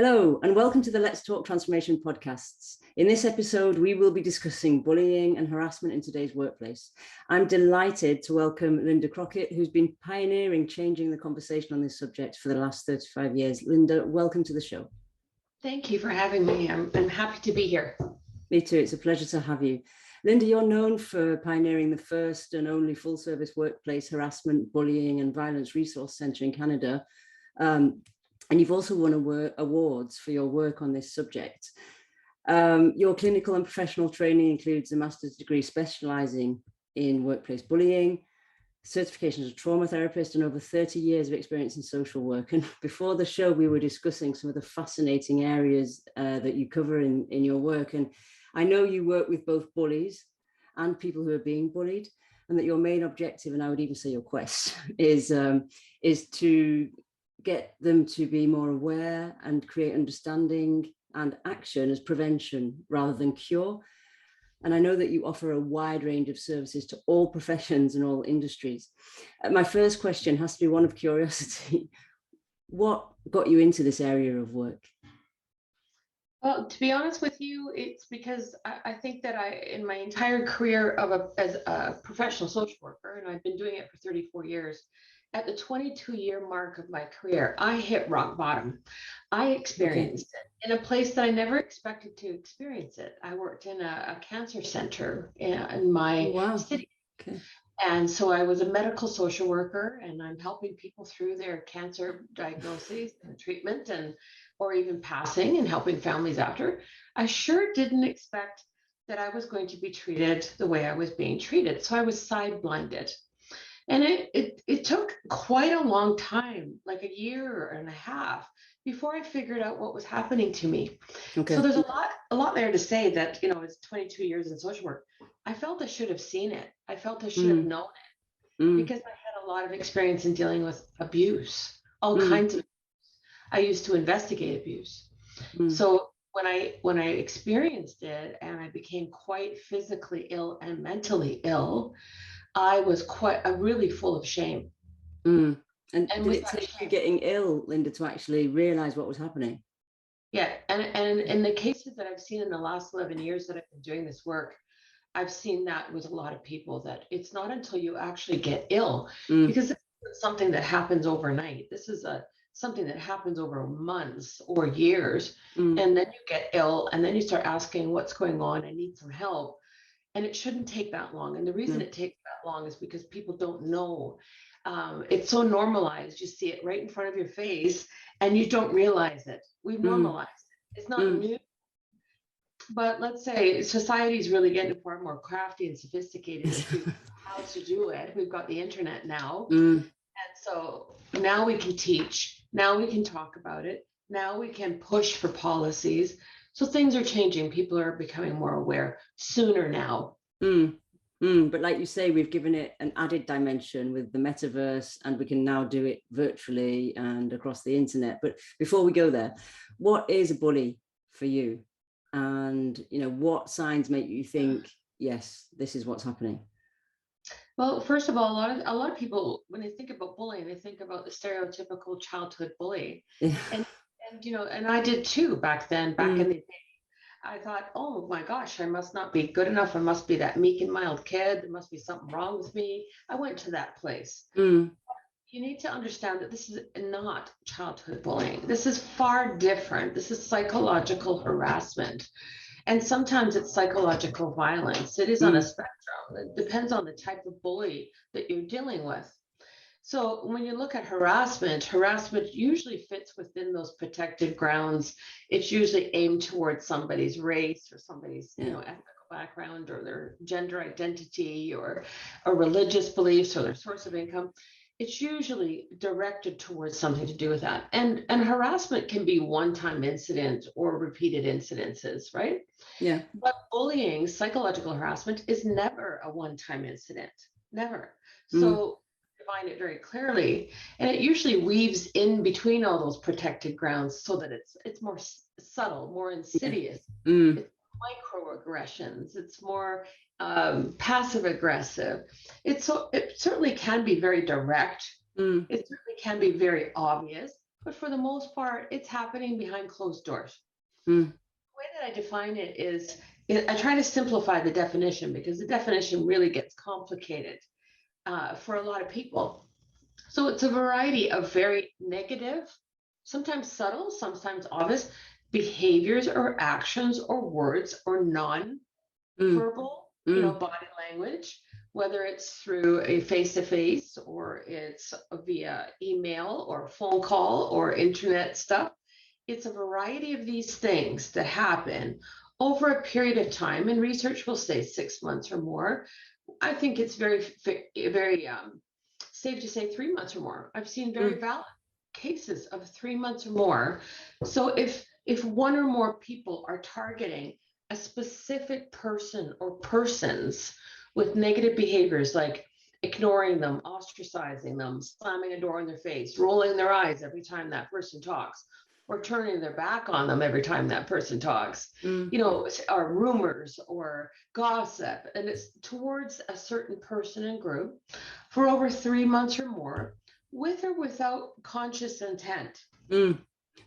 Hello, and welcome to the Let's Talk Transformation podcasts. In this episode, we will be discussing bullying and harassment in today's workplace. I'm delighted to welcome Linda Crockett, who's been pioneering changing the conversation on this subject for the last 35 years. Linda, welcome to the show. Thank you for having me. I'm happy to be here. Me too. It's a pleasure to have you. Linda, you're known for pioneering the first and only full-service workplace harassment, bullying, and violence resource centre in Canada. And you've also won awards for your work on this subject. Your clinical and professional training includes a master's degree specialising in workplace bullying, certification as a trauma therapist, and over 30 years of experience in social work. And before the show, we were discussing some of the fascinating areas that you cover in your work. And I know you work with both bullies and people who are being bullied, and that your main objective, and I would even say your quest, is to get them to be more aware and create understanding and action as prevention rather than cure. And I know that you offer a wide range of services to all professions and all industries. My first question has to be one of curiosity. What got you into this area of work? Well, to be honest with you, it's because I think that in my entire career as a professional social worker, and I've been doing it for 34 years, at the 22-year mark of my career, I hit rock bottom. I experienced it in a place that I never expected to experience it. I worked in a cancer center in my city. Okay. And so I was a medical social worker, and I'm helping people through their cancer diagnoses and treatment, or even passing, and helping families after. I sure didn't expect that I was going to be treated the way I was being treated. So I was side blinded. And it took quite a long time, like a year and a half, before I figured out what was happening to me. Okay. So there's a lot there to say that, it's 22 years in social work. I felt I should have seen it. I felt I should have known it because I had a lot of experience in dealing with abuse, all kinds of abuse. I used to investigate abuse. So when I experienced it and I became quite physically ill and mentally ill, I was really full of shame. And did it take you getting ill, Linda, to actually realize what was happening? Yeah. And in the cases that I've seen in the last 11 years that I've been doing this work, I've seen that with a lot of people, that it's not until you actually get ill, because it's something that happens overnight. This is something that happens over months or years. And then you get ill, and then you start asking, what's going on? I need some help. And it shouldn't take that long. And the reason it takes that long is because people don't know. It's so normalized. You see it right in front of your face and you don't realize it. We've normalized it. It's not new. But let's say society is really getting far more crafty and sophisticated to how to do it. We've got the internet now. And so now we can teach. Now we can talk about it. Now we can push for policies. So things are changing. People are becoming more aware sooner now. But like you say, we've given it an added dimension with the metaverse, and we can now do it virtually and across the internet. But before we go there, what is a bully for you? And, what signs make you think, yes, this is what's happening? Well, first of all, a lot of people, when they think about bullying, they think about the stereotypical childhood bully. Yeah. And I did too back then, in the day. I thought, oh my gosh, I must not be good enough. I must be that meek and mild kid. There must be something wrong with me. I went to that place. You need to understand that this is not childhood bullying. This is far different. This is psychological harassment. And sometimes it's psychological violence. It is on a spectrum. It depends on the type of bully that you're dealing with. So when you look at harassment usually fits within those protected grounds. It's usually aimed towards somebody's race or somebody's ethical background or their gender identity or religious beliefs or their source of income. It's usually directed towards something to do with that. And harassment can be one-time incident or repeated incidences, right? Yeah. But bullying, psychological harassment, is never a one-time incident. Never. So define it very clearly, and it usually weaves in between all those protected grounds so that it's more subtle, more insidious. It's microaggressions. It's more passive aggressive. It certainly can be very direct. It certainly can be very obvious, but for the most part, it's happening behind closed doors. Mm. The way that I define it is, I try to simplify the definition because the definition really gets complicated for a lot of people. So it's a variety of very negative, sometimes subtle, sometimes obvious behaviors or actions or words or non-verbal, body language, whether it's through a face-to-face or it's via email or phone call or internet stuff. It's a variety of these things that happen over a period of time, and research will say 6 months or more. I think it's very safe to say 3 months or more. I've seen very valid cases of 3 months or more. So if one or more people are targeting a specific person or persons with negative behaviors like ignoring them, ostracizing them, slamming a door in their face, rolling their eyes every time that person talks, or turning their back on them every time that person talks, or rumors or gossip, and it's towards a certain person and group for over 3 months or more, with or without conscious intent.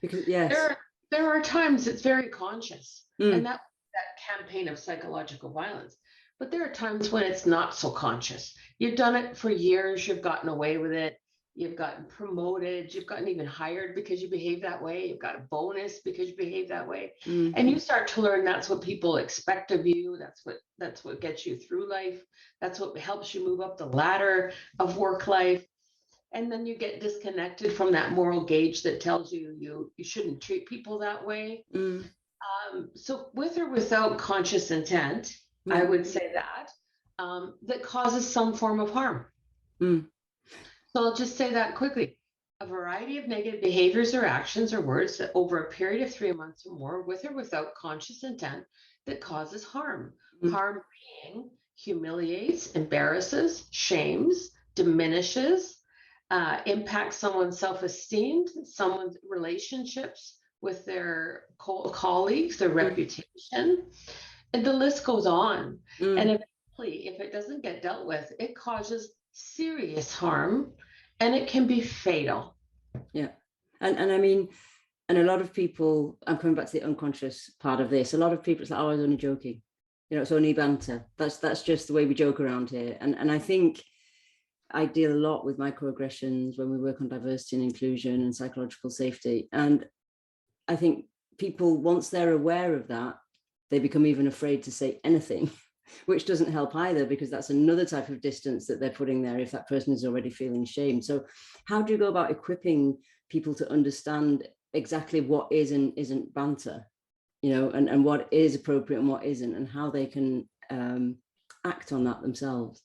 Because yes, there are times it's very conscious, and that campaign of psychological violence. But there are times when it's not so conscious. You've done it for years, you've gotten away with it, you've gotten promoted, you've gotten even hired because you behave that way, you've got a bonus because you behave that way. And you start to learn that's what people expect of you, that's what gets you through life, that's what helps you move up the ladder of work life. And then you get disconnected from that moral gauge that tells you you shouldn't treat people that way. So with or without conscious intent, I would say that causes some form of harm. So I'll just say that quickly. A variety of negative behaviors or actions or words that over a period of 3 months or more, with or without conscious intent, that causes harm. Harm being humiliates, embarrasses, shames, diminishes, impacts someone's self-esteem, someone's relationships with their colleagues, their reputation, and the list goes on. And eventually, if it doesn't get dealt with, it causes serious harm, and it can be fatal. Yeah. And I mean, and a lot of people, I'm coming back to the unconscious part of this, a lot of people, it's like, oh, I was only joking. It's only banter. That's just the way we joke around here. And I think I deal a lot with microaggressions when we work on diversity and inclusion and psychological safety. And I think people, once they're aware of that, they become even afraid to say anything, which doesn't help either, because that's another type of distance that they're putting there if that person is already feeling shame. So how do you go about equipping people to understand exactly what is and isn't banter, and what is appropriate and what isn't, and how they can act on that themselves?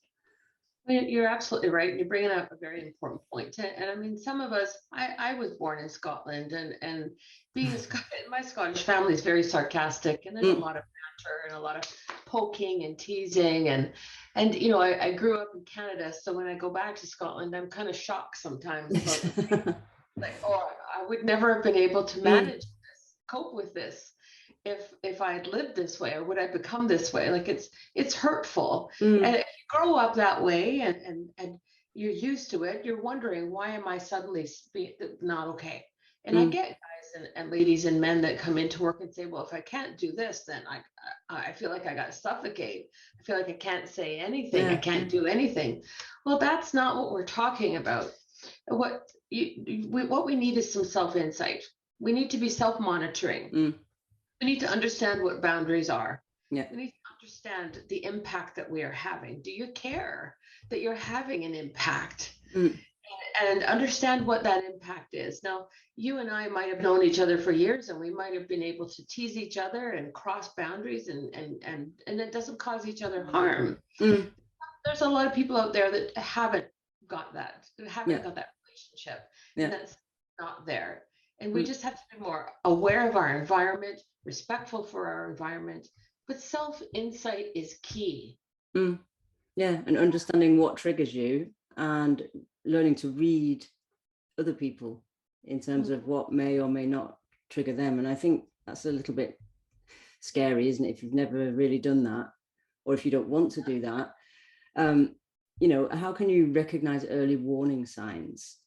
You're absolutely right. You're bringing up a very important point. And I mean, some of us, I was born in Scotland, and being my Scottish family is very sarcastic, and there's a lot of banter and a lot of poking and teasing. And I grew up in Canada. So when I go back to Scotland, I'm kind of shocked sometimes about I would never have been able to manage this, cope with this if I had lived this way, or would I become this way? Like it's hurtful. And if you grow up that way and you're used to it, you're wondering, why am I suddenly not okay? And I get guys and ladies and men that come into work and say, well, if I can't do this, then I feel like I got to suffocate. I feel like I can't say anything. I can't do anything. Well, that's not what we're talking about. What we need is some self-insight. We need to be self-monitoring. We need to understand what boundaries are. We need to understand the impact that we are having. Do you care that you're having an impact? And understand what that impact is. Now, you and I might have known each other for years, and we might have been able to tease each other and cross boundaries, and it doesn't cause each other harm. There's a lot of people out there that haven't got that, got that relationship, and that's not there. And we just have to be more aware of our environment, respectful for our environment, but self-insight is key. Yeah, and understanding what triggers you and learning to read other people in terms of what may or may not trigger them. And I think that's a little bit scary, isn't it? If you've never really done that, or if you don't want to do that, how can you recognize early warning signs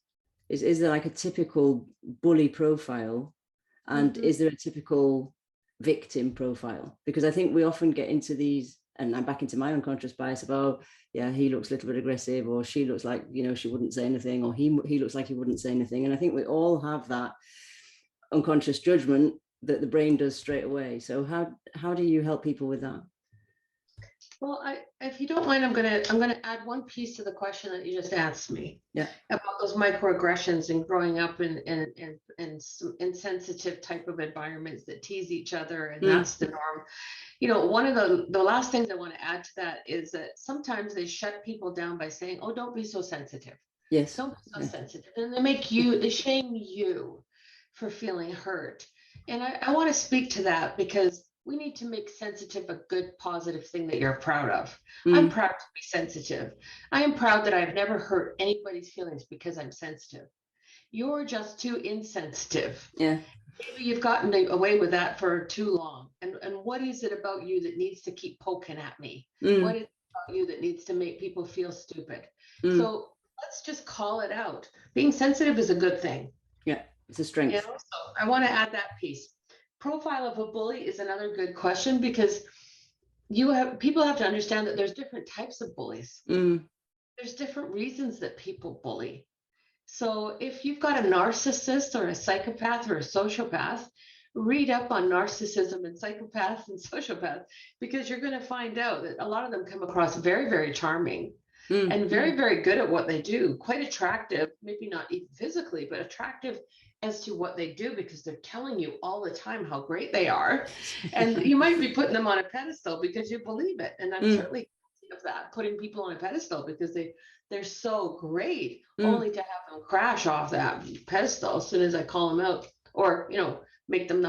Is there like a typical bully profile, and is there a typical victim profile? Because I think we often get into these, and I'm back into my unconscious bias of, oh yeah, he looks a little bit aggressive, or she looks like, you know, she wouldn't say anything, or he looks like he wouldn't say anything. And I think we all have that unconscious judgment that the brain does straight away. So how do you help people with that? Well, if you don't mind, I'm gonna add one piece to the question that you just asked me. Yeah. About those microaggressions and growing up in insensitive type of environments that tease each other, and that's the norm. You know, one of the last things I want to add to that is that sometimes they shut people down by saying, "Oh, don't be so sensitive." Yes. Don't be so sensitive, and they shame you for feeling hurt. And I want to speak to that, because we need to make sensitive a good, positive thing that you're proud of. I'm proud to be sensitive. I am proud that I've never hurt anybody's feelings because I'm sensitive. You're just too insensitive. Yeah. Maybe you've gotten away with that for too long. And what is it about you that needs to keep poking at me? What is it about you that needs to make people feel stupid? So let's just call it out. Being sensitive is a good thing. Yeah, it's a strength. You know? So I want to add that piece. Profile of a bully is another good question, because people have to understand that there's different types of bullies. There's different reasons that people bully. So if you've got a narcissist or a psychopath or a sociopath, read up on narcissism and psychopaths and sociopaths, because you're going to find out that a lot of them come across very, very charming and very, very good at what they do. Quite attractive, maybe not even physically, but attractive as to what they do, because they're telling you all the time how great they are. And you might be putting them on a pedestal because you believe it. And I'm certainly guilty of that, putting people on a pedestal because they're so great, only to have them crash off that pedestal as soon as I call them out, or, you know, make them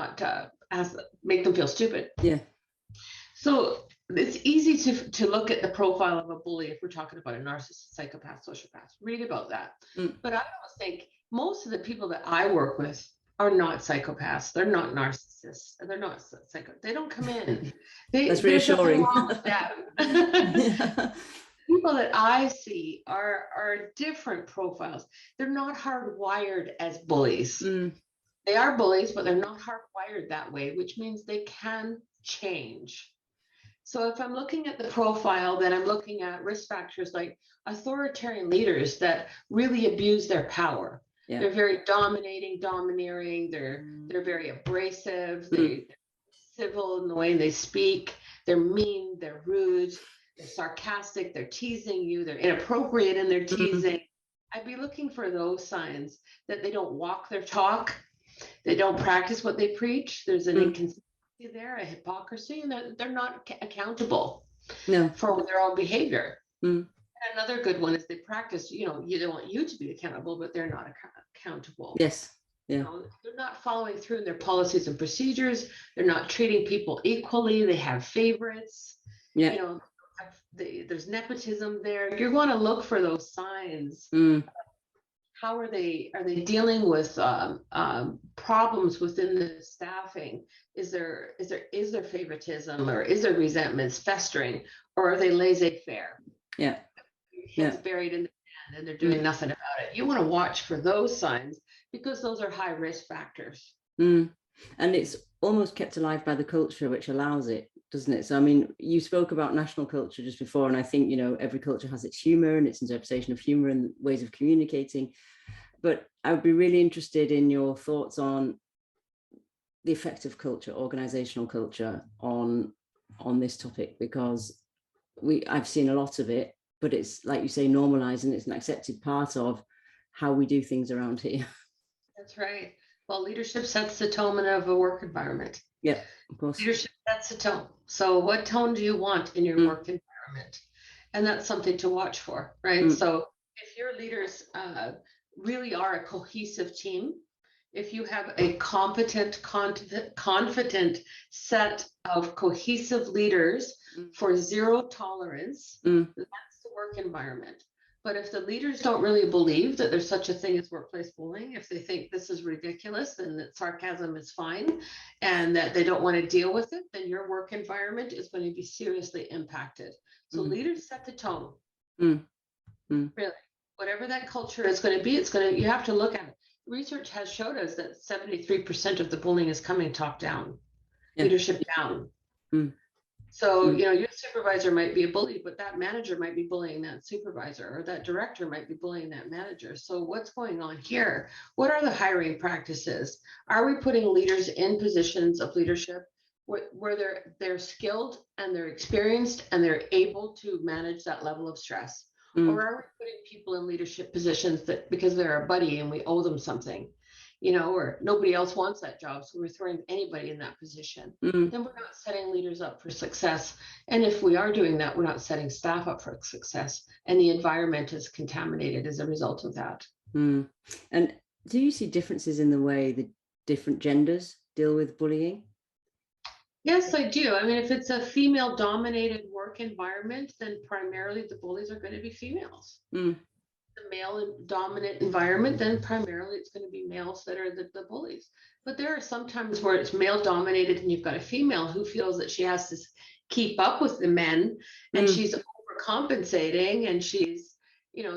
make them feel stupid. Yeah. So it's easy to look at the profile of a bully if we're talking about a narcissist, psychopath, sociopath. Read about that. But I don't think most of the people that I work with are not psychopaths. They're not narcissists. They're not they don't come in. That's reassuring. Wrong with that. People that I see are different profiles. They're not hardwired as bullies. They are bullies, but they're not hardwired that way, which means they can change. So if I'm looking at the profile, then I'm looking at risk factors like authoritarian leaders that really abuse their power. Yeah. They're very domineering. They're very abrasive. They're civil in the way they speak. They're mean. They're rude. They're sarcastic. They're teasing you. They're inappropriate in their teasing. I'd be looking for those signs that they don't walk their talk. They don't practice what they preach. There's an inconsistency there, a hypocrisy, and they're not accountable for their own behavior. Another good one is they practice, you know, they want you to be accountable, but they're not accountable. Yes. Yeah. You know, they're not following through in their policies and procedures. They're not treating people equally. They have favorites. Yeah. You know, there's nepotism there. You're going to look for those signs. How are they dealing with problems within the staffing? Is there favoritism, or is there resentments festering, or are they laissez-faire? Yeah. It's buried in the sand and they're doing nothing about it. You want to watch for those signs, because those are high risk factors. And it's almost kept alive by the culture, which allows it, doesn't it? So, I mean, you spoke about national culture just before, and I think, you know, every culture has its humor and its interpretation of humor and ways of communicating. But I would be really interested in your thoughts on the effect of culture, organizational culture, on this topic, because I've seen a lot of it, but it's like you say, normalizing. It's an accepted part of how we do things around here. That's right. Well, leadership sets the tone of a work environment. Yeah, of course. Leadership sets the tone. So what tone do you want in your work environment? And that's something to watch for, right? So if your leaders really are a cohesive team, if you have a competent, confident set of cohesive leaders for zero tolerance, that's the work environment. But if the leaders don't really believe that there's such a thing as workplace bullying, if they think this is ridiculous and that sarcasm is fine and that they don't want to deal with it, then your work environment is going to be seriously impacted. So leaders set the tone. Really. whatever that culture is going to be, you have to look at it. Research has showed us that 73% of the bullying is coming top down, leadership down. So, your supervisor might be a bully, but that manager might be bullying that supervisor, or that director might be bullying that manager. So what's going on here? What are the hiring practices? Are we putting leaders in positions of leadership where they're skilled and they're experienced and they're able to manage that level of stress? Or are we putting people in leadership positions that because they're our buddy and we owe them something, or nobody else wants that job, so we're throwing anybody in that position? Then we're not setting leaders up for success. And if we are doing that, we're not setting staff up for success. And the environment is contaminated as a result of that. And do you see differences in the way the different genders deal with bullying? Yes, I do. I mean, if it's a female-dominated work environment, then primarily the bullies are going to be females. The male-dominant environment, then primarily it's going to be males that are the bullies. But there are some times where it's male-dominated and you've got a female who feels that she has to keep up with the men, and she's overcompensating, and she's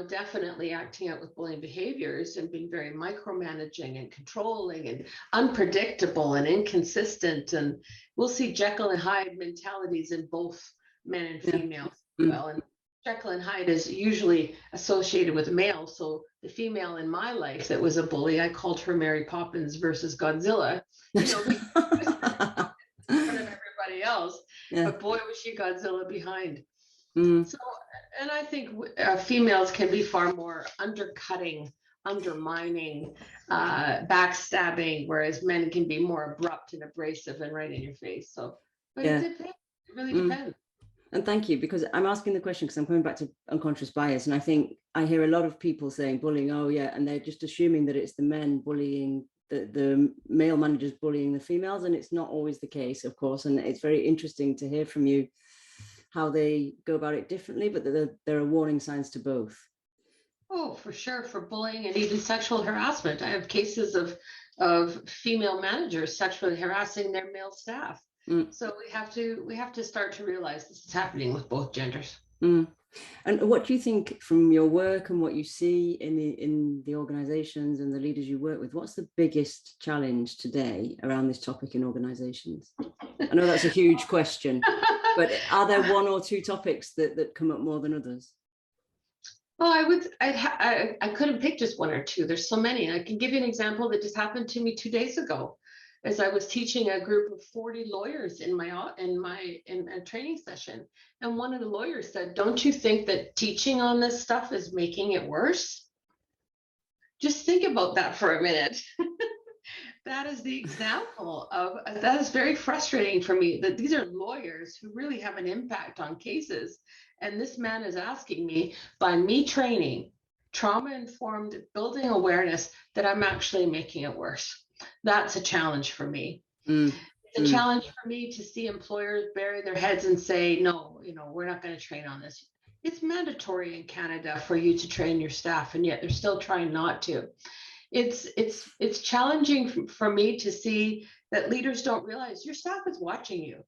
definitely acting out with bullying behaviors and being very micromanaging and controlling and unpredictable and inconsistent. And we'll see Jekyll and Hyde mentalities in both men and females as well. And Jekyll and Hyde is usually associated with males. So the female in my life that was a bully, I called her Mary Poppins versus Godzilla, in front of everybody else. But boy, was she Godzilla behind. So, and I think females can be far more undercutting, undermining, backstabbing, whereas men can be more abrupt and abrasive and right in your face. So, but it depends. It really depends. And thank you, because I'm asking the question because I'm coming back to unconscious bias. And I think I hear a lot of people saying bullying, and they're just assuming that it's the men bullying, the male managers bullying the females. And it's not always the case, of course. And it's very interesting to hear from you how they go about it differently, but there are warning signs to both. Oh, for sure, for bullying and even sexual harassment. I have cases of female managers sexually harassing their male staff. So we have to start to realize this is happening with both genders. And what do you think from your work and what you see in the organizations and the leaders you work with, what's the biggest challenge today around this topic in organizations? I know that's a huge question, but are there one or two topics that come up more than others? Well, I couldn't pick just one or two. There's so many. I can give you an example that just happened to me 2 days ago, as I was teaching a group of 40 lawyers in a training session. And one of the lawyers said, "Don't you think that teaching on this stuff is making it worse?" Just think about that for a minute. That is the example of, that is very frustrating for me, that these are lawyers who really have an impact on cases. And this man is asking me, by me training, trauma-informed, building awareness, that I'm actually making it worse. That's a challenge for me. It's a challenge for me to see employers bury their heads and say, no, we're not going to train on this. It's mandatory in Canada for you to train your staff, and yet they're still trying not to. It's challenging for me to see that leaders don't realize your staff is watching you.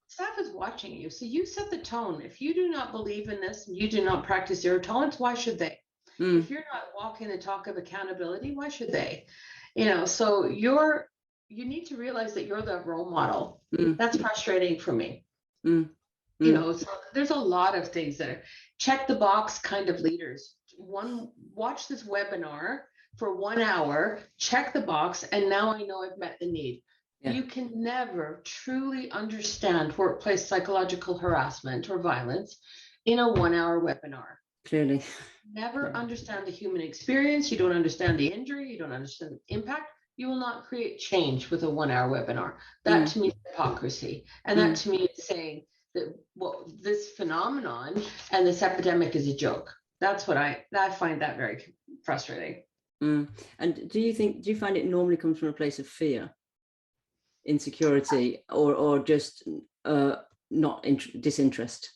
Staff is watching you. So you set the tone. If you do not believe in this and you do not practice zero tolerance, why should they? If you're not walking the talk of accountability, why should they? So you need to realize that you're the role model. That's frustrating for me. So there's a lot of things that are check the box kind of leaders. Watch this webinar for 1 hour, check the box, and now I know I've met the need. You can never truly understand workplace psychological harassment or violence in a 1 hour webinar. Clearly. Never understand the human experience. You don't understand the injury. You don't understand the impact. You will not create change with a 1 hour webinar. That to me is hypocrisy. And that to me is saying that this phenomenon and this epidemic is a joke. That's what I find that very frustrating. And do you find it normally comes from a place of fear, insecurity, or just disinterest?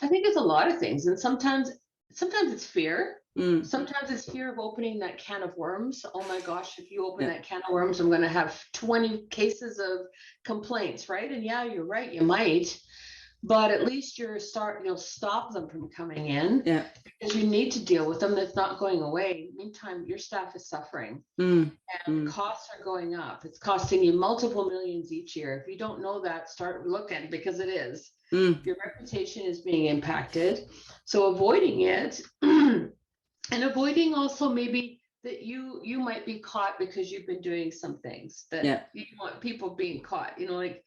I think it's a lot of things, and sometimes it's fear. Sometimes it's fear of opening that can of worms. Oh my gosh, if you open that can of worms, I'm going to have 20 cases of complaints, right? And yeah, you're right, you might. but at least you'll stop them from coming in, Yeah. because you need to deal with them. That's not going away. Meantime, your staff is suffering, and costs are going up. It's costing you multiple millions each year. If you don't know that, start looking, because it is. Your reputation is being impacted. So avoiding it, and avoiding also maybe that you might be caught because you've been doing some things that you want people being caught, like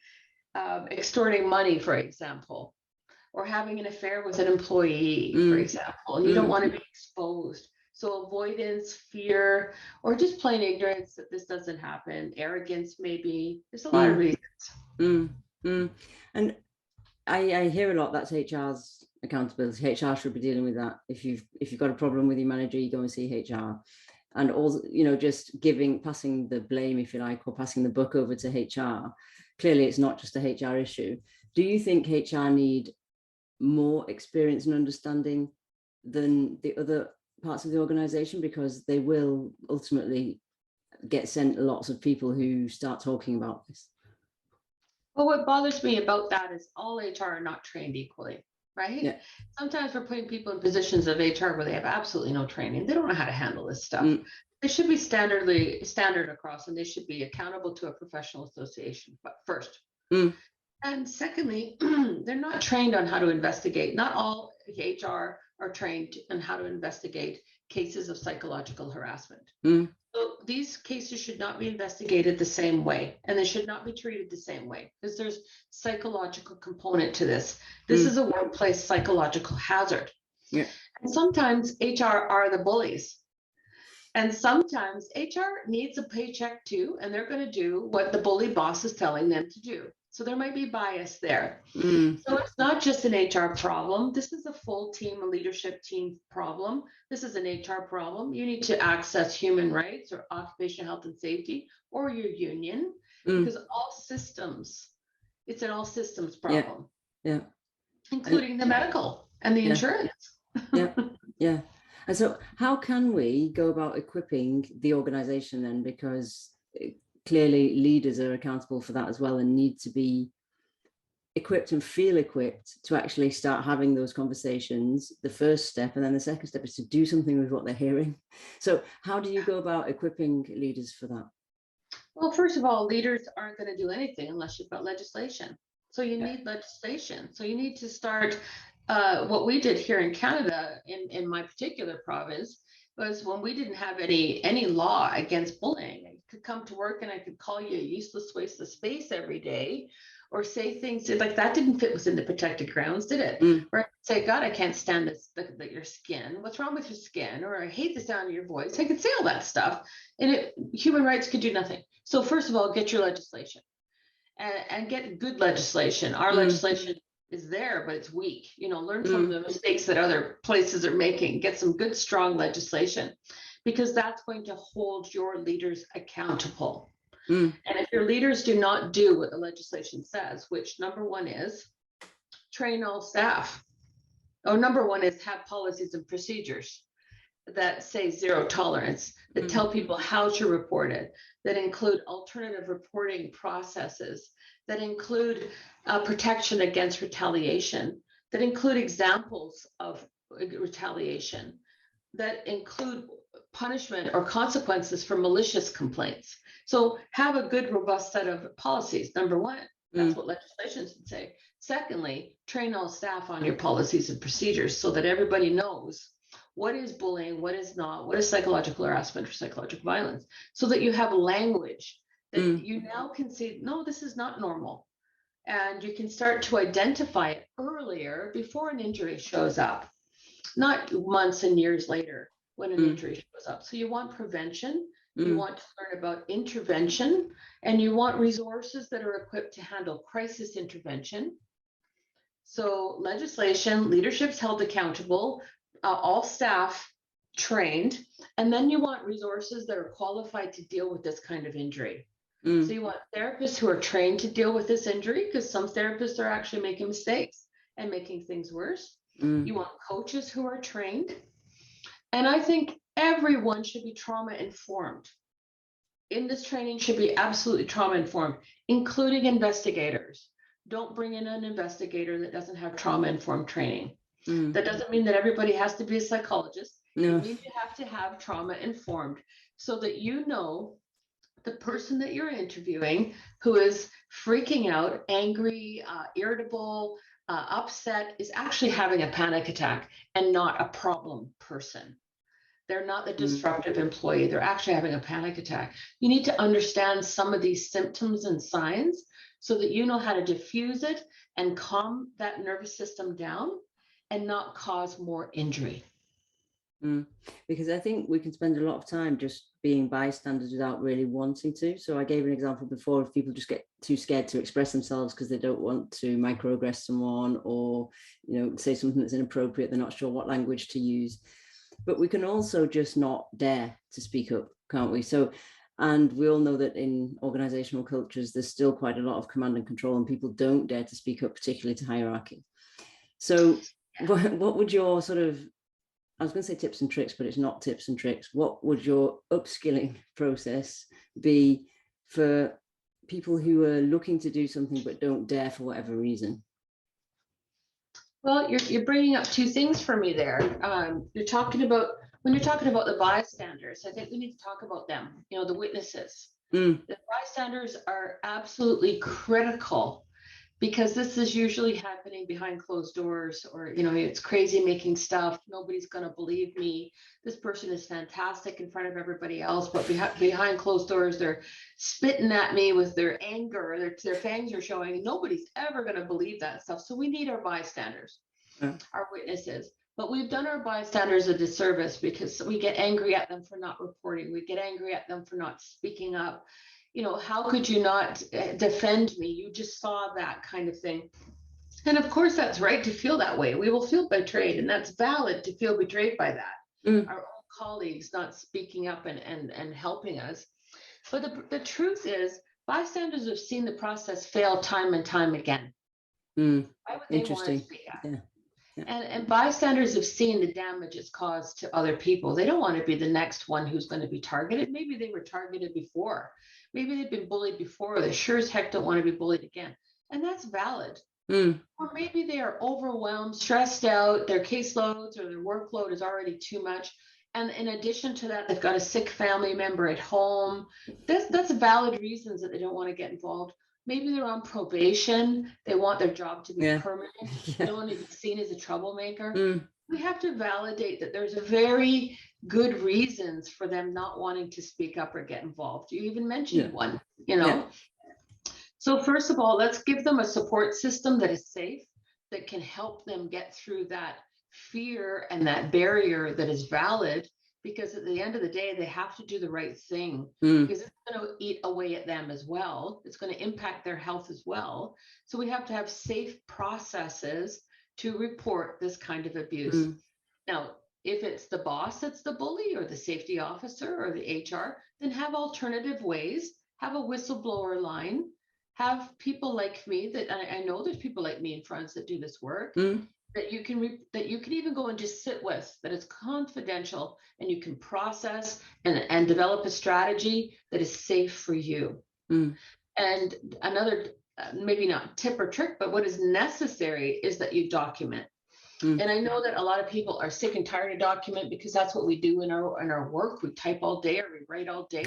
extorting money, for example, or having an affair with an employee, for example, and you don't want to be exposed. So avoidance, fear, or just plain ignorance that this doesn't happen, arrogance, maybe. There's a lot of reasons. And I hear a lot that's HR's accountability. HR should be dealing with that. If you've got a problem with your manager, you go and see HR. And also, just passing the blame, if you like, or passing the buck over to HR. Clearly, it's not just a HR issue. Do you think HR need more experience and understanding than the other parts of the organization, because they will ultimately get sent lots of people who start talking about this? Well, what bothers me about that is all HR are not trained equally, right? Yeah. Sometimes we're putting people in positions of HR where they have absolutely no training. They don't know how to handle this stuff. They should be standard across, and they should be accountable to a professional association, but first. And secondly, they're not trained on how to investigate. Not all HR are trained on how to investigate cases of psychological harassment. So these cases should not be investigated the same way, and they should not be treated the same way, because there's psychological component to this. This is a workplace psychological hazard. Yeah. And sometimes HR are the bullies. And sometimes HR needs a paycheck too, and they're going to do what the bully boss is telling them to do. So there might be bias there. So it's not just an HR problem. This is a full team, a leadership team problem. This is an HR problem. You need to access human rights or occupational health and safety or your union, because it's an all systems problem. Yeah. Including the medical and the insurance. Yeah. And so how can we go about equipping the organization then? Because clearly leaders are accountable for that as well, and need to be equipped and feel equipped to actually start having those conversations. The first step, and then the second step, is to do something with what they're hearing. So how do you go about equipping leaders for that? Well, first of all, leaders aren't going to do anything unless you've got legislation. So you need legislation. So you need to start. What we did here in Canada, in my particular province, was when we didn't have any law against bullying. I could come to work and I could call you a useless waste of space every day, or say things like that didn't fit within the protected grounds, did it? Or I'd say, God, I can't stand this, your skin. What's wrong with your skin? Or I hate the sound of your voice. I could say all that stuff, and human rights could do nothing. So first of all, get your legislation, and get good legislation. Our legislation is there, but it's weak. Learn from the mistakes that other places are making. Get some good, strong legislation, because that's going to hold your leaders accountable. And if your leaders do not do what the legislation says, which number one is train all staff. Number one is have policies and procedures that say zero tolerance, that tell people how to report it, that include alternative reporting processes, that include protection against retaliation, that include examples of retaliation, that include punishment or consequences for malicious complaints. So have a good, robust set of policies, number one. That's what legislation should say. Secondly, train all staff on your policies and procedures so that everybody knows what is bullying, what is not, what is psychological harassment or psychological violence, so that you have language that you now can say, no, this is not normal. And you can start to identify it earlier before an injury shows up, not months and years later when an injury shows up. So you want prevention, you want to learn about intervention, and you want resources that are equipped to handle crisis intervention. So legislation, leadership's held accountable, all staff trained, and then you want resources that are qualified to deal with this kind of injury. So you want therapists who are trained to deal with this injury, because some therapists are actually making mistakes and making things worse. You want coaches who are trained. And I think everyone should be trauma informed. In this training should be absolutely trauma informed, including investigators. don't bring in an investigator that doesn't have trauma-informed training. Mm. That doesn't mean that everybody has to be a psychologist. No. It means you have to have trauma-informed so that you know the person that you're interviewing who is freaking out, angry, irritable, upset, is actually having a panic attack and not a problem person. They're not the disruptive employee. They're actually having a panic attack. You need to understand some of these symptoms and signs so that you know how to diffuse it and calm that nervous system down and not cause more injury. Because I think we can spend a lot of time just being bystanders without really wanting to. So I gave an example before of people just get too scared to express themselves because they don't want to microaggress someone, or, you know, say something that's inappropriate. They're not sure what language to use. But we can also just not dare to speak up, can't we? So, and we all know that in organizational cultures, there's still quite a lot of command and control, and people don't dare to speak up, particularly to hierarchy. So what would your sort of, I was going to say tips and tricks, but it's not tips and tricks. What would your upskilling process be for people who are looking to do something but don't dare for whatever reason? Well, you're bringing up two things for me there. You're talking about, when you're talking about the bystanders, I think we need to talk about them, you know, the witnesses. The bystanders are absolutely critical, because this is usually happening behind closed doors, or, you know, it's crazy making stuff. Nobody's going to believe me. This person is fantastic in front of everybody else, but behind closed doors, they're spitting at me with their anger. Their fangs are showing. Nobody's ever going to believe that stuff. So we need our bystanders, our witnesses. But we've done our bystanders a disservice because we get angry at them for not reporting. We get angry at them for not speaking up. You know, how could you not defend me? You just saw that kind of thing. And of course, that's right to feel that way. We will feel betrayed, and that's valid to feel betrayed by that. Our own colleagues not speaking up and helping us. But the truth is, bystanders have seen the process fail time and time again. Why would they want to speak up? And bystanders have seen the damage it's caused to other people. They don't want to be the next one who's going to be targeted. Maybe they were targeted before. Maybe they've been bullied before. They sure as heck don't want to be bullied again. And that's valid. Or maybe they are overwhelmed, stressed out, their caseloads or their workload is already too much. And in addition to that, they've got a sick family member at home. That's valid reasons that they don't want to get involved. Maybe they're on probation. They want their job to be permanent. They don't want to be seen as a troublemaker. We have to validate that there's a very good reasons for them not wanting to speak up or get involved. You even mentioned one, you know. So first of all, let's give them a support system that is safe, that can help them get through that fear and that barrier that is valid, because at the end of the day, they have to do the right thing, because it's going to eat away at them as well. It's going to impact their health as well. So we have to have safe processes to report this kind of abuse. Now, if it's the boss that's the bully, or the safety officer, or the HR, then have alternative ways, have a whistleblower line, have people like me that I know there's people like me in France that do this work, that you can even go and just sit with, that it's confidential, and you can process and develop a strategy that is safe for you. And another, maybe not tip or trick, but what is necessary is that you document. And I know that a lot of people are sick and tired of document, because that's what we do in our work. We type all day, or we write all day.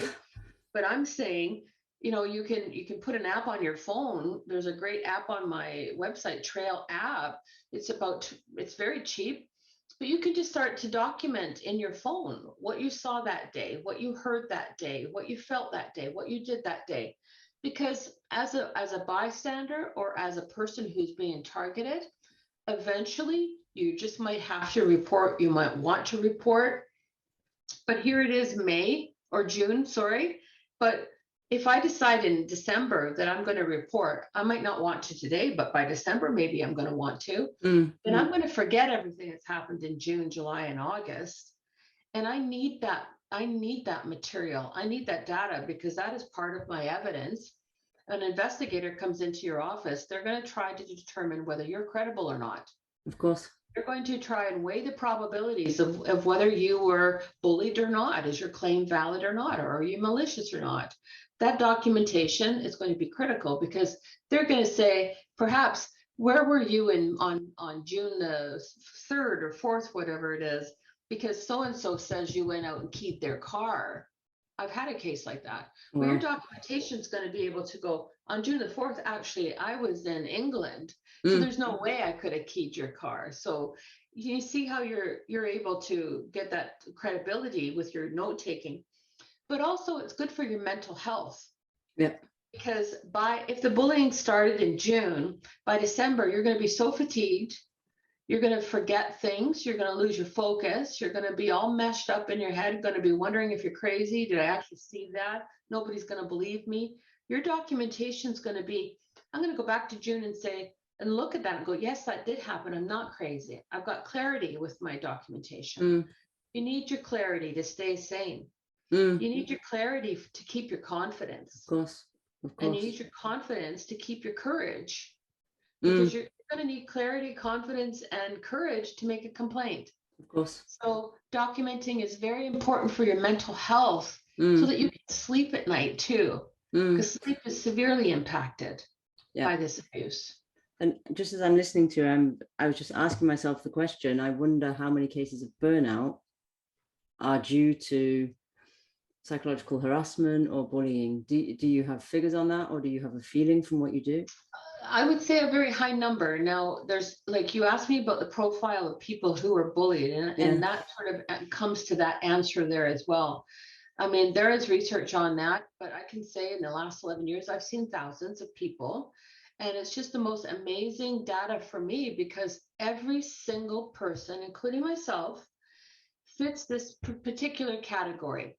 But I'm saying, you know, you can put an app on your phone. There's a great app on my website, Trail app. It's very cheap, but you can just start to document in your phone what you saw that day, what you heard that day, what you felt that day, what you did that day. Because as a bystander, or as a person who's being targeted, eventually you just might have to report. You might want to report, but here it is, May or June, sorry. But if I decide in December that I'm going to report, I might not want to today, but by December, maybe I'm going to want to. Then I'm going to forget everything that's happened in June, July, and August. And I need that material. I need that data, because that is part of my evidence. An investigator comes into your office, they're going to try to determine whether you're credible or not. Of course. You're going to try and weigh the probabilities of whether you were bullied or not. Is your claim valid or not? Or are you malicious or not? That documentation is going to be critical, because they're going to say, perhaps, where were you on June the 3rd or 4th, whatever it is, because so-and-so says you went out and keyed their car. I've had a case like that. Well, your documentation is going to be able to go, on June the 4th, actually, I was in England. So there's no way I could have keyed your car. So you see how you're able to get that credibility with your note taking. But also it's good for your mental health. Yeah. Because if the bullying started in June, by December, you're going to be so fatigued. You're going to forget things. You're going to lose your focus. You're going to be all meshed up in your head, going to be wondering if you're crazy. Did I actually see that? Nobody's going to believe me. Your documentation is going to be, I'm going to go back to June and say, and look at that and go, yes, that did happen. I'm not crazy. I've got clarity with my documentation. You need your clarity to stay sane. You need your clarity to keep your confidence. Of course. And you need your confidence to keep your courage. Because you're going to need clarity, confidence, and courage to make a complaint. Of course. So documenting is very important for your mental health, so that you can sleep at night too. Because sleep is severely impacted by this abuse. And just as I'm listening to you, I was just asking myself the question, I wonder how many cases of burnout are due to psychological harassment or bullying. Do you have figures on that, or do you have a feeling from what you do? I would say a very high number. Now, there's, like, you asked me about the profile of people who are bullied, and that sort of comes to that answer there as well. I mean, there is research on that, but I can say in the last 11 years, I've seen thousands of people, and it's just the most amazing data for me, because every single person, including myself, fits this particular category.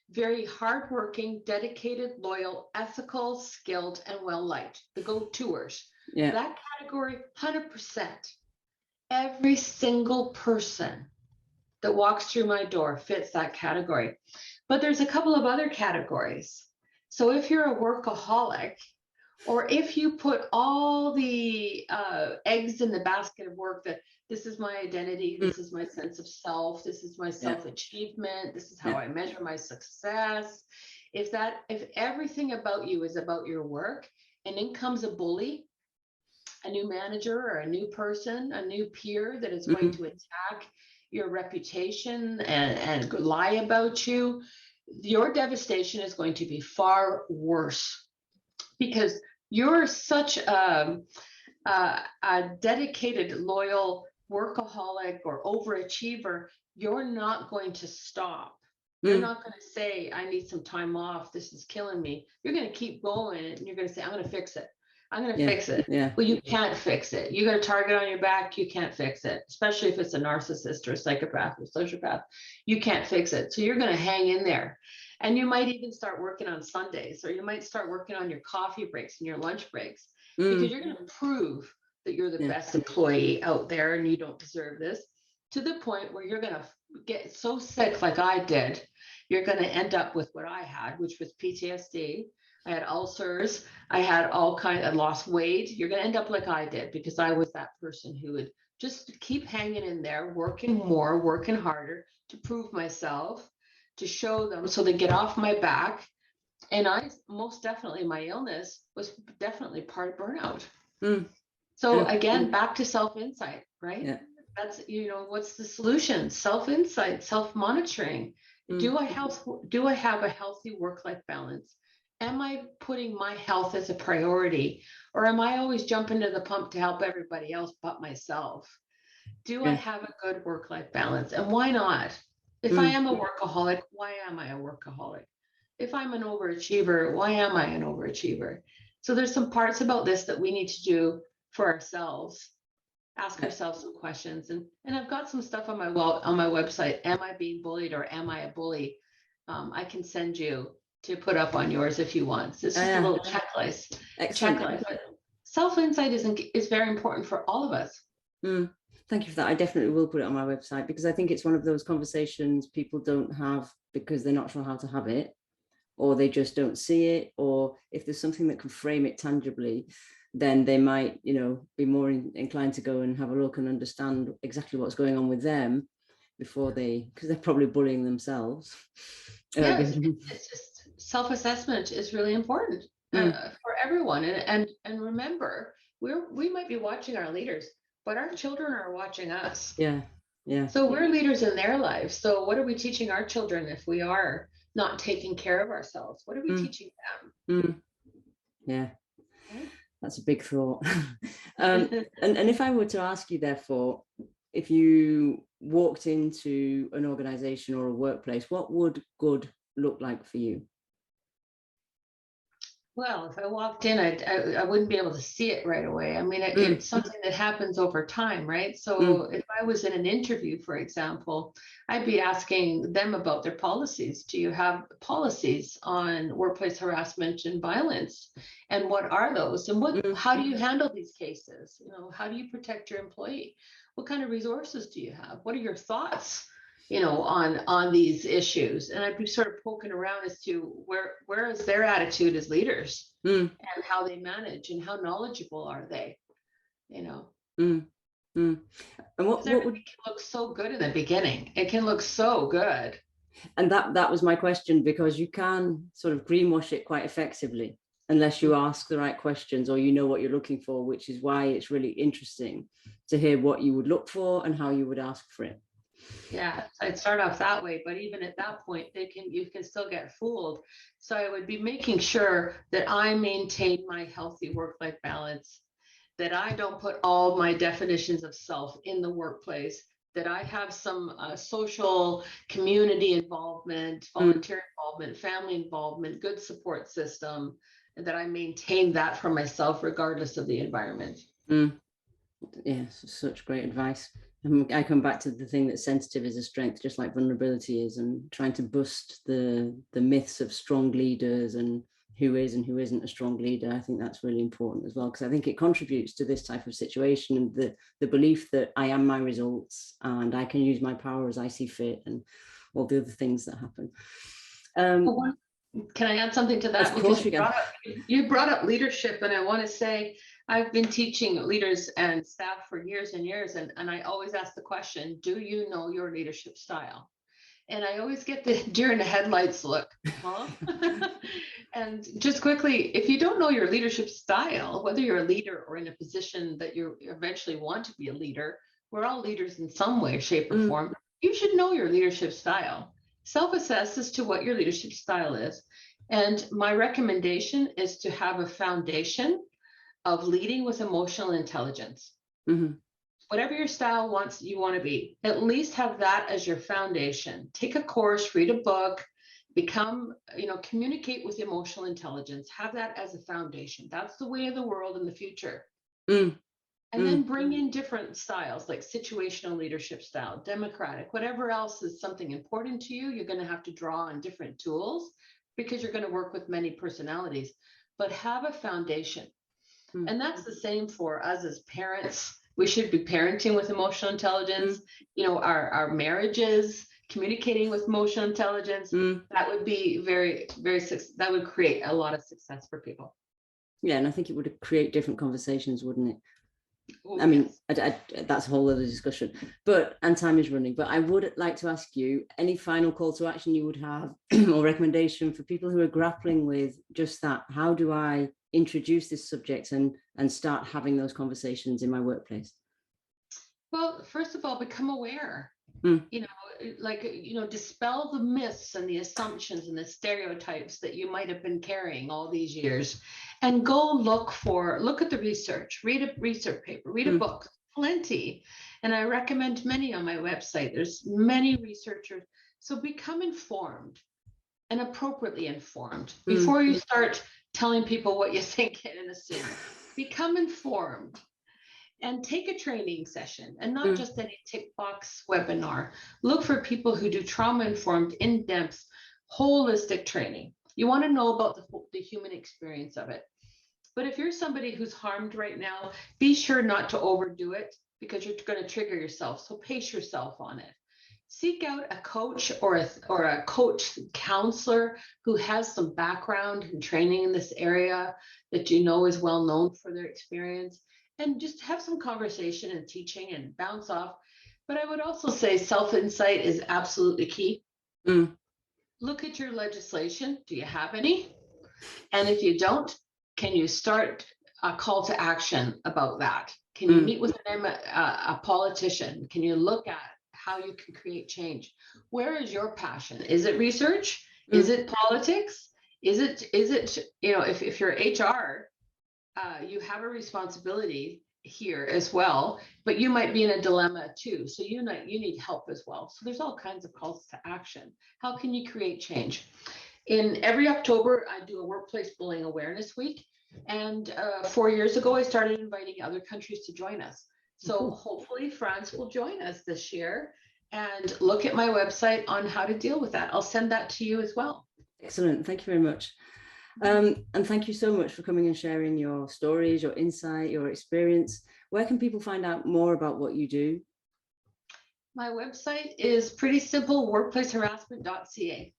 Very hardworking, dedicated, loyal, ethical, skilled, and well-liked. The go-toers. Yeah. That category, 100%. Every single person that walks through my door fits that category. But there's a couple of other categories. So if you're a workaholic, or if you put all the eggs in the basket of work, that this is my identity, this is my sense of self, this is my self-achievement, this is how I measure my success. If everything about you is about your work, and in comes a bully, a new manager or a new person, a new peer that is going to attack your reputation and lie about you, your devastation is going to be far worse, because you're such a dedicated, loyal workaholic or overachiever. You're not going to stop. You're not going to say, I need some time off, this is killing me. You're going to keep going, and you're going to say, I'm going to fix it. I'm going to fix it. Well, you can't fix it. You got a target on your back. You can't fix it, especially if it's a narcissist or a psychopath or sociopath. You can't fix it. So you're going to hang in there. And you might even start working on Sundays, or you might start working on your coffee breaks and your lunch breaks, because you're going to prove that you're the best employee out there and you don't deserve this, to the point where you're going to get so sick, like I did. You're going to end up with what I had, which was PTSD. I had ulcers. I had I lost weight. You're going to end up like I did, because I was that person who would just keep hanging in there, working more, working harder to prove myself, to show them, so they get off my back. And most definitely, my illness was definitely part of burnout. So again, back to self-insight, right? That's, what's the solution? Self-insight, self-monitoring. Do I have a healthy work-life balance? Am I putting my health as a priority, or am I always jumping to the pump to help everybody else but myself? Do I have a good work-life balance? And why not? If I am a workaholic, why am I a workaholic? If I'm an overachiever, why am I an overachiever? So there's some parts about this that we need to do for ourselves. Ask ourselves some questions. And I've got some stuff on my website. Am I being bullied, or am I a bully? I can send you to put up on yours if you want. So it's just a little checklist. But self-insight is very important for all of us. Thank you for that. I definitely will put it on my website, because I think it's one of those conversations people don't have because they're not sure how to have it, or they just don't see it, or if there's something that can frame it tangibly. then they might, be more inclined to go and have a look and understand exactly what's going on with them before because they're probably bullying themselves. Yes, it's just self-assessment is really important for everyone. And remember, we might be watching our leaders, but our children are watching us. Yeah. So we're leaders in their lives. So what are we teaching our children if we are not taking care of ourselves? What are we teaching them? Yeah. That's a big thought. And if I were to ask you, therefore, if you walked into an organization or a workplace, what would good look like for you? Well, if I walked in, I wouldn't be able to see it right away. I mean, it's something that happens over time, right? So if I was in an interview, for example, I'd be asking them about their policies. Do you have policies on workplace harassment and violence? And what are those? And how do you handle these cases? How do you protect your employee? What kind of resources do you have? What are your thoughts? On these issues, and I'd be sort of poking around as to where is their attitude as leaders, and how they manage, and how knowledgeable are they, And what would look so good in the beginning? It can look so good, and that was my question, because you can sort of greenwash it quite effectively unless you ask the right questions or what you're looking for, which is why it's really interesting to hear what you would look for and how you would ask for it. Yeah, I'd start off that way, but even at that point, you can still get fooled. So I would be making sure that I maintain my healthy work-life balance, that I don't put all my definitions of self in the workplace, that I have some social community involvement, volunteer involvement, family involvement, good support system, and that I maintain that for myself regardless of the environment. Yeah, such great advice. I come back to the thing that sensitive is a strength, just like vulnerability is, and trying to bust the myths of strong leaders and who is and who isn't a strong leader. I think that's really important as well, because I think it contributes to this type of situation, and the belief that I am my results and I can use my power as I see fit, and all the other things that happen. Can I add something to that? Of course, you brought up leadership, and I want to say I've been teaching leaders and staff for years and years, and I always ask the question, do you know your leadership style? And I always get the deer in the headlights look, huh? And just quickly, if you don't know your leadership style, whether you're a leader or in a position that you eventually want to be a leader, we're all leaders in some way, shape, or form. You should know your leadership style. Self-assess as to what your leadership style is. And my recommendation is to have a foundation of leading with emotional intelligence. Whatever your style you want to be, at least have that as your foundation. Take a course, read a book, communicate with emotional intelligence. Have that as a foundation. That's the way of the world in the future. And then bring in different styles like situational leadership style, democratic, whatever else is something important to you. You're going to have to draw on different tools because you're going to work with many personalities, but have a foundation. And that's the same for us as parents. We should be parenting with emotional intelligence. Our marriages, communicating with emotional intelligence. That would be very, very, that would create a lot of success for people. Yeah, and I think it would create different conversations, wouldn't it? I mean, that's a whole other discussion, and time is running, but I would like to ask you any final call to action you would have or recommendation for people who are grappling with just that. How do I introduce this subject and start having those conversations in my workplace? Well, first of all, become aware. Dispel the myths and the assumptions and the stereotypes that you might have been carrying all these years, and go look at the research, read a research paper, read a book, plenty. And I recommend many on my website. There's many researchers. So become informed and appropriately informed before you start telling people what you think and assume. Become informed. And take a training session, and not just any tick box webinar. Look for people who do trauma-informed, in-depth, holistic training. You want to know about the human experience of it. But if you're somebody who's harmed right now, be sure not to overdo it, because you're going to trigger yourself. So pace yourself on it. seek out a coach or a coach counselor who has some background and training in this area that you know is well known for their experience, and just have some conversation and teaching and bounce off. But I would also say self-insight is absolutely key. Look at your legislation. Do you have any? And if you don't, can you start a call to action about that? Can you meet with a politician? Can you look at how you can create change? Where is your passion? Is it research? Is it politics? Is it, if you're HR, you have a responsibility here as well, but you might be in a dilemma too. So you need help as well. So there's all kinds of calls to action. How can you create change? In every October, I do a workplace bullying awareness week. And 4 years ago, I started inviting other countries to join us. So hopefully France will join us this year, and look at my website on how to deal with that. I'll send that to you as well. Excellent. Thank you very much. And thank you so much for coming and sharing your stories, your insight, your experience. Where can people find out more about what you do? My website is pretty simple, workplaceharassment.ca.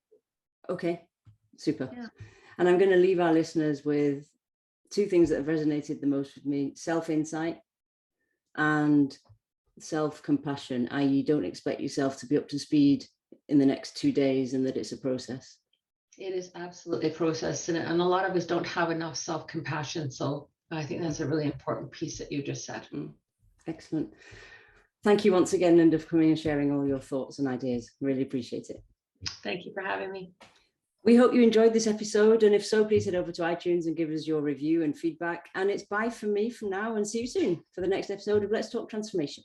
Okay, super. Yeah. And I'm going to leave our listeners with 2 things that have resonated the most with me: self-insight and self-compassion, i.e. don't expect yourself to be up to speed in the next 2 days, and that it's a process. It is absolutely a process, and a lot of us don't have enough self-compassion. So I think that's a really important piece that you just said. Excellent. Thank you once again, Linda, for coming and sharing all your thoughts and ideas. Really appreciate it. Thank you for having me. We hope you enjoyed this episode, and if so, please head over to iTunes and give us your review and feedback. And it's bye from me from now, and see you soon for the next episode of Let's Talk Transformation.